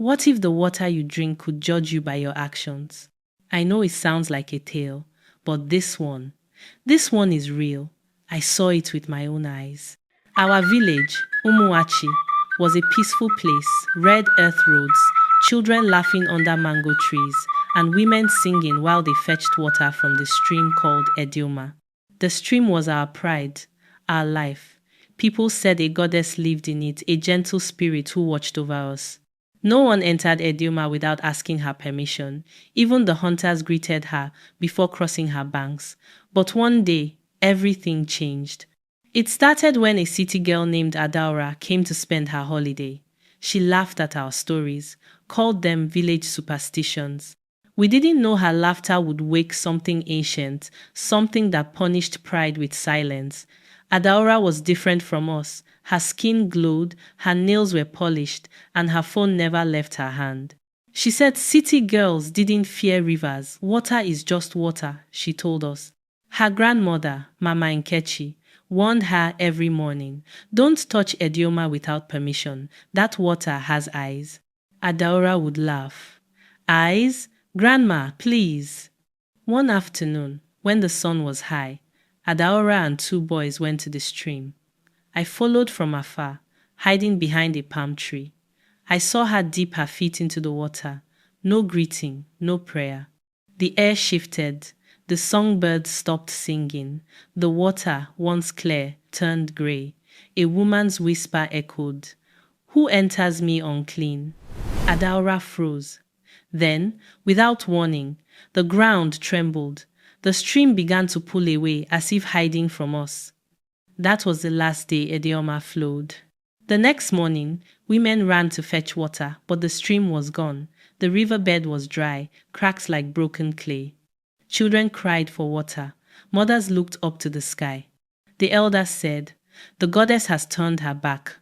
What if the water you drink could judge you by your actions? I know it sounds like a tale, but this one is real. I saw it with my own eyes. Our village, Umuachi, was a peaceful place, red earth roads, children laughing under mango trees, and women singing while they fetched water from the stream called Edioma. The stream was our pride, our life. People said a goddess lived in it, a gentle spirit who watched over us. No one entered Edioma without asking her permission. Even the hunters greeted her before crossing her banks. But one day, everything changed. It started when a city girl named Adaura came to spend her holiday. She laughed at our stories, called them village superstitions. We didn't know her laughter would wake something ancient, something that punished pride with silence. Adaura was different from us. Her skin glowed, her nails were polished, and her phone never left her hand. She said city girls didn't fear rivers. Water is just water, she told us. Her grandmother, Mama Nkechi, warned her every morning, don't touch Edioma without permission. That water has eyes. Adaura would laugh. Eyes? Grandma, please. One afternoon, when the sun was high, Adaura and two boys went to the stream. I followed from afar, hiding behind a palm tree. I saw her dip her feet into the water. No greeting, no prayer. The air shifted. The songbirds stopped singing. The water, once clear, turned grey. A woman's whisper echoed. Who enters me unclean? Adaura froze. Then, without warning, the ground trembled. The stream began to pull away as if hiding from us. That was the last day Edioma flowed. The next morning, women ran to fetch water, but the stream was gone. The riverbed was dry, cracked like broken clay. Children cried for water. Mothers looked up to the sky. The elders said, the goddess has turned her back.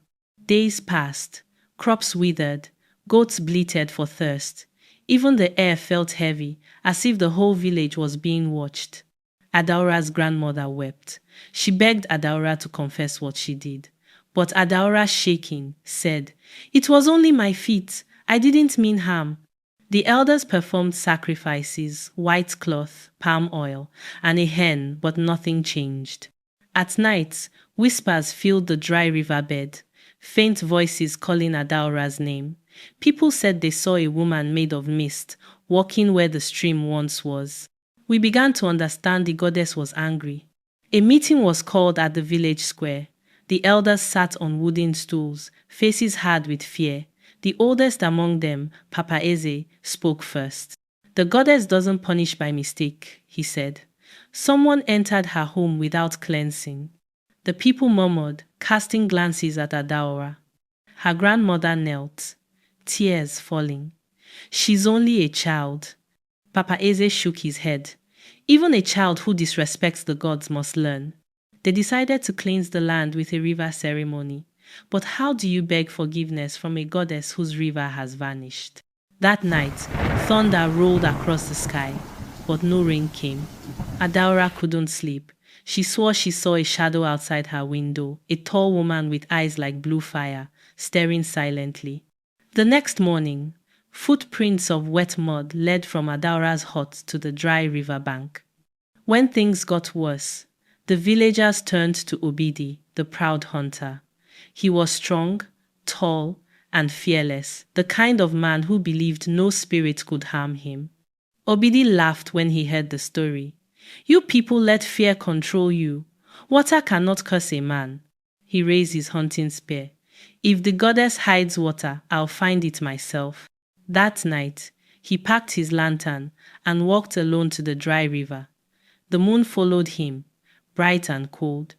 Days passed. Crops withered. Goats bleated for thirst. Even the air felt heavy, as if the whole village was being watched. Adaura's grandmother wept. She begged Adaura to confess what she did. But Adaura, shaking, said, it was only my feet. I didn't mean harm. The elders performed sacrifices, white cloth, palm oil, and a hen, but nothing changed. At night, whispers filled the dry riverbed, faint voices calling Adaura's name. People said they saw a woman made of mist, walking where the stream once was. We began to understand the goddess was angry. A meeting was called at the village square. The elders sat on wooden stools, faces hard with fear. The oldest among them, Papa Eze, spoke first. The goddess doesn't punish by mistake, he said. Someone entered her home without cleansing. The people murmured, casting glances at Adaura. Her grandmother knelt, tears falling. She's only a child. Papa Eze shook his head. Even a child who disrespects the gods must learn. They decided to cleanse the land with a river ceremony. But how do you beg forgiveness from a goddess whose river has vanished? That night, thunder rolled across the sky, but no rain came. Adaura couldn't sleep. She swore she saw a shadow outside her window, a tall woman with eyes like blue fire, staring silently. The next morning, footprints of wet mud led from Adaura's hut to the dry river bank. When things got worse, the villagers turned to Obidi, the proud hunter. He was strong, tall, and fearless, the kind of man who believed no spirit could harm him. Obidi laughed when he heard the story. You people let fear control you. Water cannot curse a man. He raised his hunting spear. If the goddess hides water, I'll find it myself. That night, he packed his lantern and walked alone to the dry river. The moon followed him, bright and cold.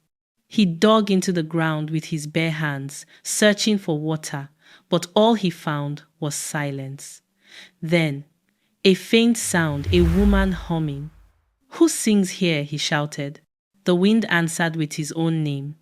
He dug into the ground with his bare hands, searching for water, but all he found was silence. Then, a faint sound, a woman humming. Who sings here? He shouted. The wind answered with his own name.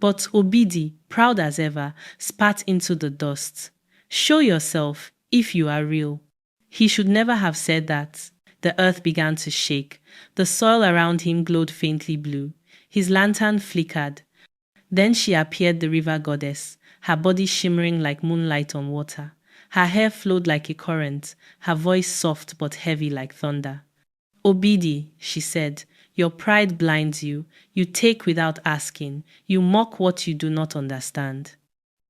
But Obidi, proud as ever, spat into the dust. Show yourself, if you are real. He should never have said that. The earth began to shake. The soil around him glowed faintly blue. His lantern flickered. Then she appeared, the river goddess, her body shimmering like moonlight on water. Her hair flowed like a current, her voice soft but heavy like thunder. Obidi, she said, your pride blinds you. You take without asking. You mock what you do not understand.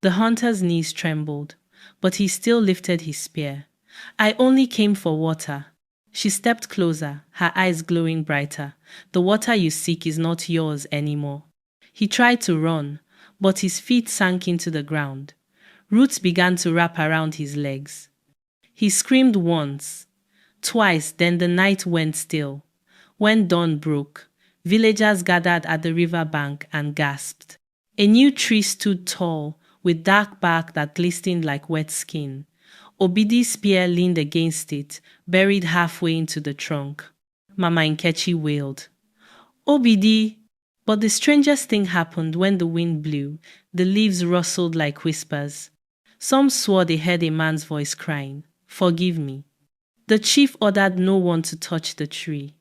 The hunter's knees trembled, but he still lifted his spear. I only came for water. She stepped closer, her eyes glowing brighter. The water you seek is not yours anymore. He tried to run, but his feet sank into the ground. Roots began to wrap around his legs. He screamed once, twice, then the night went still. When dawn broke, villagers gathered at the river bank and gasped. A new tree stood tall, with dark bark that glistened like wet skin. Obidi's spear leaned against it, buried halfway into the trunk. Mama Nkechi wailed, Obidi! But the strangest thing happened when the wind blew. The leaves rustled like whispers. Some swore they heard a man's voice crying, Forgive me. The chief ordered no one to touch the tree.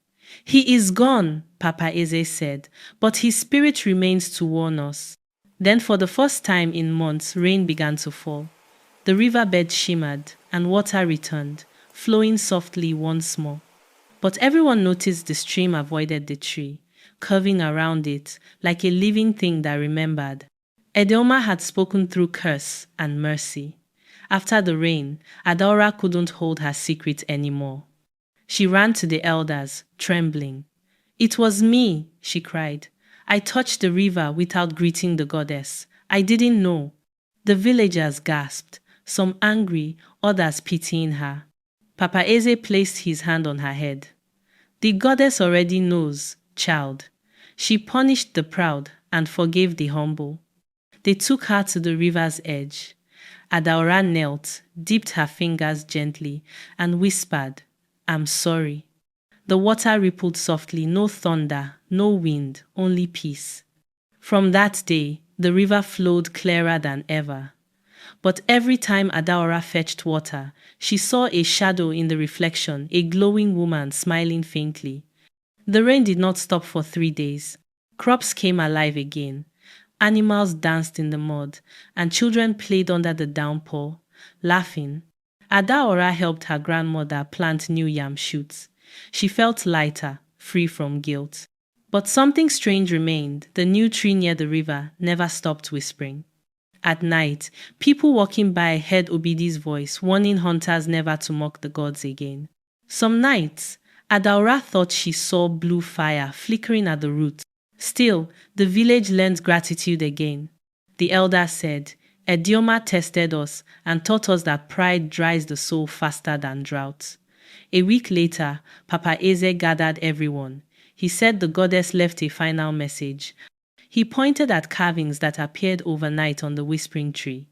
He is gone, Papa Eze said, but his spirit remains to warn us. Then for the first time in months, rain began to fall. The riverbed shimmered, and water returned, flowing softly once more. But everyone noticed the stream avoided the tree, curving around it like a living thing that remembered. Edeoma had spoken through curse and mercy. After the rain, Adaora couldn't hold her secret anymore. She ran to the elders, trembling. It was me, she cried. I touched the river without greeting the goddess. I didn't know. The villagers gasped, some angry, others pitying her. Papa Eze placed his hand on her head. The goddess already knows, child. She punished the proud and forgave the humble. They took her to the river's edge. Adaora knelt, dipped her fingers gently, and whispered, I'm sorry. The water rippled softly, no thunder, no wind, only peace. From that day, the river flowed clearer than ever. But every time Adaora fetched water, she saw a shadow in the reflection, a glowing woman smiling faintly. The rain did not stop for 3 days. Crops came alive again. Animals danced in the mud, and children played under the downpour, laughing. Adaora helped her grandmother plant new yam shoots. She felt lighter, free from guilt. But something strange remained. The new tree near the river never stopped whispering. At night, people walking by heard Obidi's voice, warning hunters never to mock the gods again. Some nights, Adaora thought she saw blue fire flickering at the roots. Still, the village learned gratitude again. The elder said, Edeoma tested us and taught us that pride dries the soul faster than drought. A week later, Papa Eze gathered everyone. He said the goddess left a final message. He pointed at carvings that appeared overnight on the whispering tree.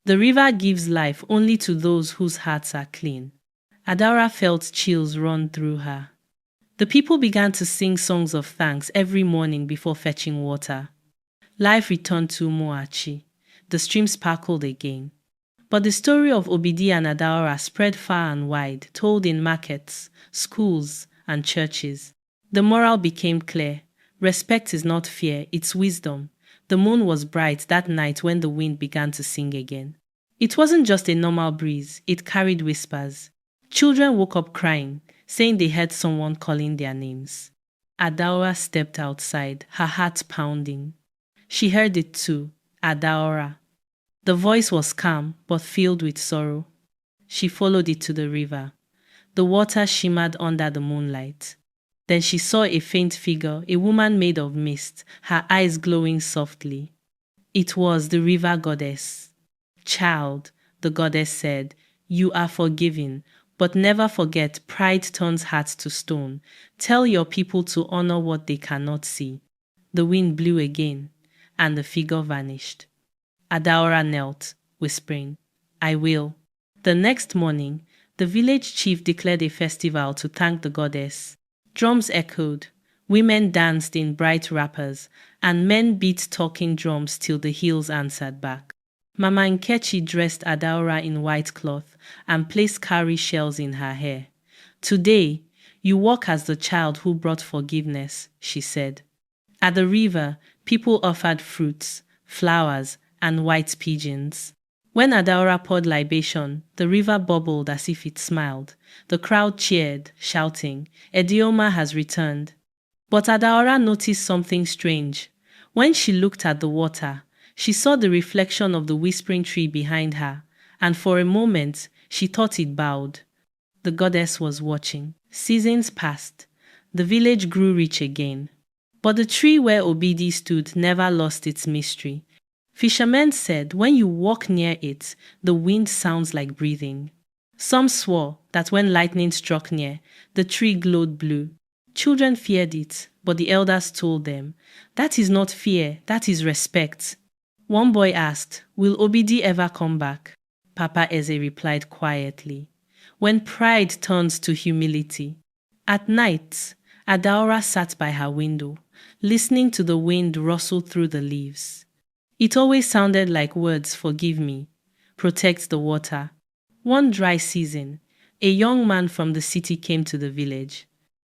The river gives life only to those whose hearts are clean. Adaora felt chills run through her. The people began to sing songs of thanks every morning before fetching water. Life returned to Moachi. The stream sparkled again. But the story of Obidi and Adaora spread far and wide, told in markets, schools, and churches. The moral became clear. Respect is not fear, it's wisdom. The moon was bright that night when the wind began to sing again. It wasn't just a normal breeze, it carried whispers. Children woke up crying, saying they heard someone calling their names. Adaora stepped outside, her heart pounding. She heard it too, Adaora. The voice was calm, but filled with sorrow. She followed it to the river. The water shimmered under the moonlight. Then she saw a faint figure, a woman made of mist, her eyes glowing softly. It was the river goddess. Child, the goddess said, you are forgiven, but never forget pride turns hearts to stone. Tell your people to honor what they cannot see. The wind blew again, and the figure vanished. Adaora knelt, whispering, I will. The next morning, the village chief declared a festival to thank the goddess. Drums echoed, women danced in bright wrappers, and men beat talking drums till the hills answered back. Mama Nkechi dressed Adaora in white cloth and placed cowrie shells in her hair. Today, you walk as the child who brought forgiveness, she said. At the river, people offered fruits, flowers, and white pigeons. When Adaora poured libation, the river bubbled as if it smiled. The crowd cheered, shouting, Edioma has returned. But Adaora noticed something strange. When she looked at the water, she saw the reflection of the whispering tree behind her, and for a moment she thought it bowed. The goddess was watching. Seasons passed. The village grew rich again. But the tree where Obidi stood never lost its mystery. Fishermen said when you walk near it, the wind sounds like breathing. Some swore that when lightning struck near, the tree glowed blue. Children feared it, but the elders told them, that is not fear, that is respect. One boy asked, will Obidi ever come back? Papa Eze replied quietly, when pride turns to humility. At night, Adaora sat by her window, listening to the wind rustle through the leaves. It always sounded like words, forgive me, protect the water. One dry season, a young man from the city came to the village.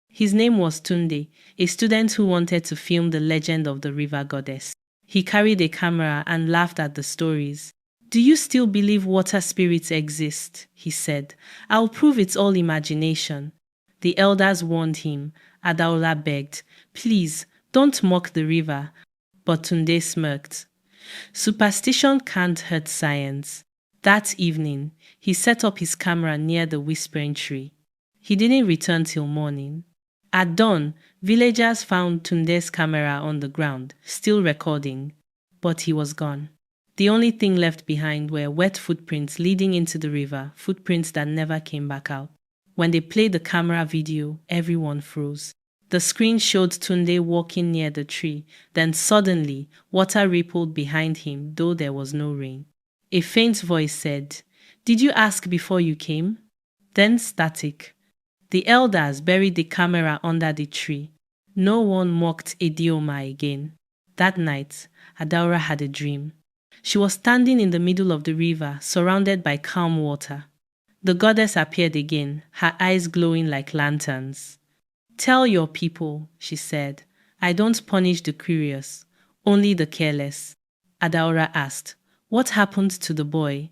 His name was Tunde, a student who wanted to film the legend of the river goddess. He carried a camera and laughed at the stories. Do you still believe water spirits exist? He said. I'll prove it's all imagination. The elders warned him. Adaola begged, please, don't mock the river. But Tunde smirked. Superstition can't hurt science. That evening, he set up his camera near the whispering tree. He didn't return till morning. At dawn, villagers found Tunde's camera on the ground, still recording. But he was gone. The only thing left behind were wet footprints leading into the river, footprints that never came back out. When they played the camera video, everyone froze. The screen showed Tunde walking near the tree. Then suddenly, water rippled behind him, though there was no rain. A faint voice said, did you ask before you came? Then static. The elders buried the camera under the tree. No one mocked Edioma again. That night, Adaora had a dream. She was standing in the middle of the river, surrounded by calm water. The goddess appeared again, her eyes glowing like lanterns. Tell your people, she said, I don't punish the curious, only the careless. Adaora asked, what happened to the boy?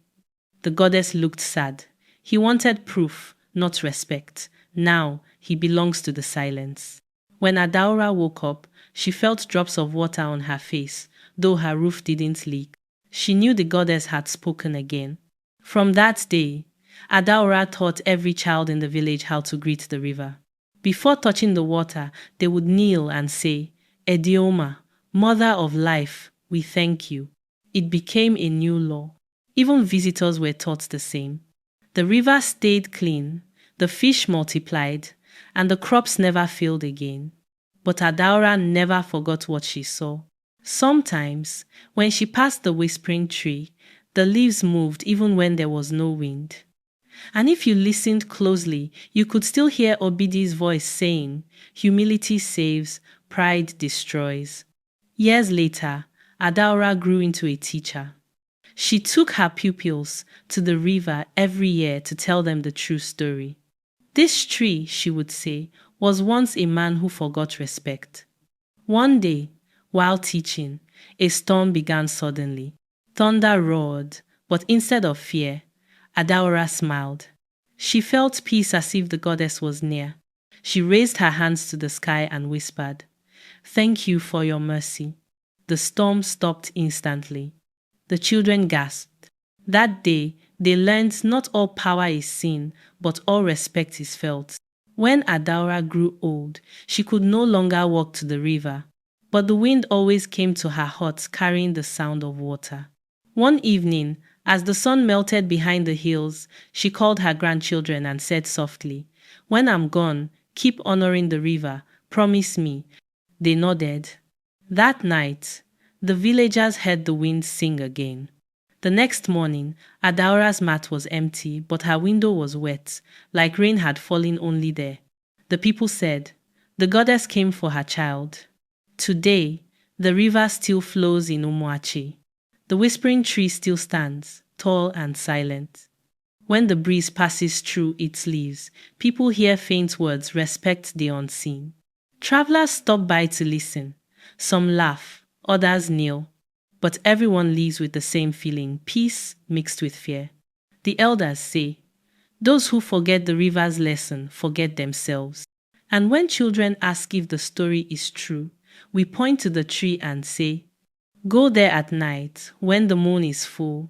The goddess looked sad. He wanted proof, not respect. Now he belongs to the silence. When Adaora woke up, she felt drops of water on her face, though her roof didn't leak. She knew the goddess had spoken again. From that day, Adaora taught every child in the village how to greet the river. Before touching the water, they would kneel and say, Edioma, Mother of Life, we thank you. It became a new law. Even visitors were taught the same. The river stayed clean, the fish multiplied, and the crops never failed again. But Adaora never forgot what she saw. Sometimes, when she passed the whispering tree, the leaves moved even when there was no wind. And if you listened closely, you could still hear Obidi's voice saying, humility saves, pride destroys. Years later, Adaora grew into a teacher. She took her pupils to the river every year to tell them the true story. This tree, she would say, was once a man who forgot respect. One day, while teaching, a storm began suddenly. Thunder roared, but instead of fear, Adaora smiled. She felt peace as if the goddess was near. She raised her hands to the sky and whispered, thank you for your mercy. The storm stopped instantly. The children gasped. That day, they learned not all power is seen, but all respect is felt. When Adaora grew old, she could no longer walk to the river, but the wind always came to her hut carrying the sound of water. One evening, as the sun melted behind the hills, she called her grandchildren and said softly, when I'm gone, keep honoring the river, promise me. They nodded. That night, the villagers heard the wind sing again. The next morning, Adaora's mat was empty, but her window was wet, like rain had fallen only there. The people said, the goddess came for her child. Today, the river still flows in Umuachi. The whispering tree still stands, tall and silent. When the breeze passes through its leaves, people hear faint words, respect the unseen. Travelers stop by to listen. Some laugh, others kneel. but everyone lives with the same feeling, peace mixed with fear. The elders say, those who forget the river's lesson forget themselves. And when children ask if the story is true, we point to the tree and say, go there at night when the moon is full.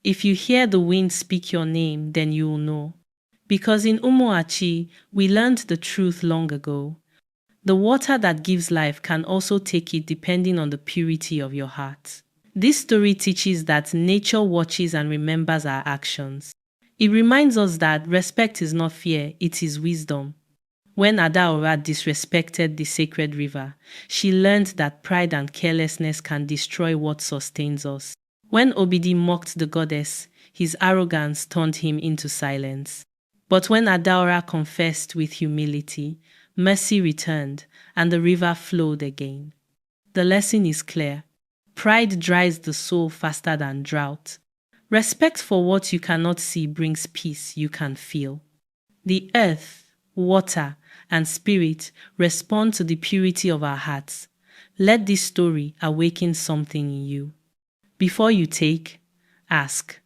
If you hear the wind speak your name, then you will know. Because in Umuachi, we learned the truth long ago. The water that gives life can also take it depending on the purity of your heart. This story teaches that nature watches and remembers our actions. It reminds us that respect is not fear, it is wisdom. When Adaora disrespected the sacred river, she learned that pride and carelessness can destroy what sustains us. When Obidi mocked the goddess, his arrogance turned him into silence. But when Adaora confessed with humility, mercy returned and the river flowed again. The lesson is clear. Pride dries the soul faster than drought. Respect for what you cannot see brings peace you can feel. The earth, water, and spirit respond to the purity of our hearts. Let this story awaken something in you. Before you take, ask.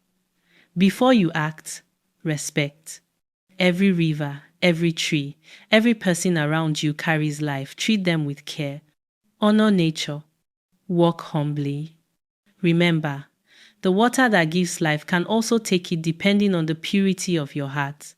Before you act, respect. Every river, every tree, every person around you carries life. Treat them with care. Honor nature. Walk humbly. Remember, the water that gives life can also take it depending on the purity of your heart.